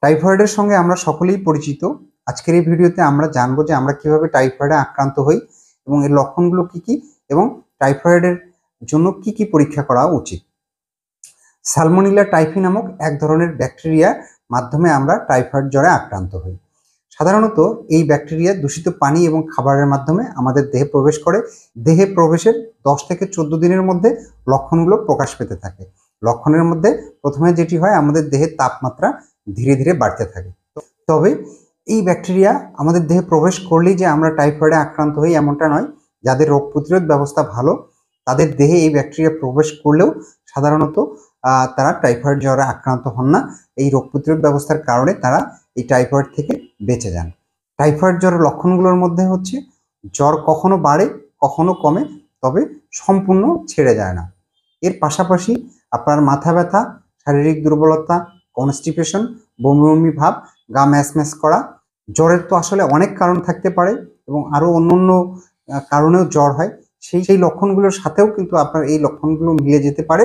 টাইফয়েডের সঙ্গে আমরা সকলেই পরিচিত। আজকের এই ভিডিওতে আমরা জানবো যে আমরা কিভাবে টাইফয়েডে আক্রান্ত হই এবং এর লক্ষণগুলো কি কি এবং টাইফয়েডের জন্য কি কি পরীক্ষা করা উচিত। সালমোনেলা টাইফি নামক এক ধরনের ব্যাকটেরিয়ার মাধ্যমে আমরা টাইফয়েড জ্বরে আক্রান্ত হই। সাধারণত এই ব্যাকটেরিয়া দূষিত পানি এবং খাবারের মাধ্যমে আমাদের দেহে প্রবেশ করে। দেহে প্রবেশের 10 থেকে 14 দিনের মধ্যে লক্ষণগুলো প্রকাশ পেতে থাকে। লক্ষণের মধ্যে প্রথমে যেটি হয়, আমাদের দেহের তাপমাত্রা ধীরে ধীরে বাড়তে থাকে। তবে এই ব্যাকটেরিয়া আমাদের দেহে প্রবেশ করলেই যে আমরা টাইফয়েডে আক্রান্ত হই এমনটা নয়। যাদের রোগ প্রতিরোধ ব্যবস্থা ভালো তাদের দেহে এই ব্যাকটেরিয়া প্রবেশ করলেও সাধারণত তারা টাইফয়েড জ্বরে আক্রান্ত হন না। এই রোগ প্রতিরোধ ব্যবস্থার কারণে তারা এই টাইফয়েড থেকে বেঁচে যান। টাইফয়েড জ্বরের লক্ষণগুলোর মধ্যে হচ্ছে জ্বর কখনো বাড়ে কখনো কমে, তবে সম্পূর্ণ ছেড়ে যায় না। এর পাশাপাশি আপনার মাথা ব্যথা, শারীরিক দুর্বলতা, কনস্টিপেশন, বমি বমি ভাব, গা ম্যাচ ম্যাচ করা। জ্বরের তো আসলে অনেক কারণ থাকতে পারে এবং আরও অন্য কারণেও জ্বর হয়। সেই লক্ষণগুলোর সাথেও কিন্তু আপনার এই লক্ষণগুলো মিলে যেতে পারে।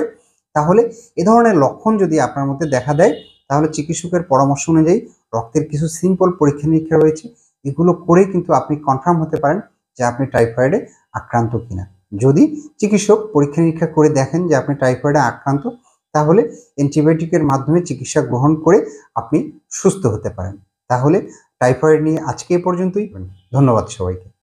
তাহলে এ ধরনের লক্ষণ যদি আপনার মধ্যে দেখা দেয় তাহলে চিকিৎসকের পরামর্শ অনুযায়ী রক্তের কিছু সিম্পল পরীক্ষা নিরীক্ষা রয়েছে, এগুলো করেই কিন্তু আপনি কনফার্ম হতে পারেন যে আপনি টাইফয়েডে আক্রান্ত কিনা। যদি চিকিৎসক পরীক্ষা নিরীক্ষা করে দেখেন যে আপনি টাইফয়েডে আক্রান্ত, তাহলে অ্যান্টিবায়োটিকের মাধ্যমে চিকিৎসা গ্রহণ করে আপনি সুস্থ হতে পারেন। তাহলে টাইফয়েড নিয়ে আজকে এ পর্যন্তই। ধন্যবাদ সবাইকে।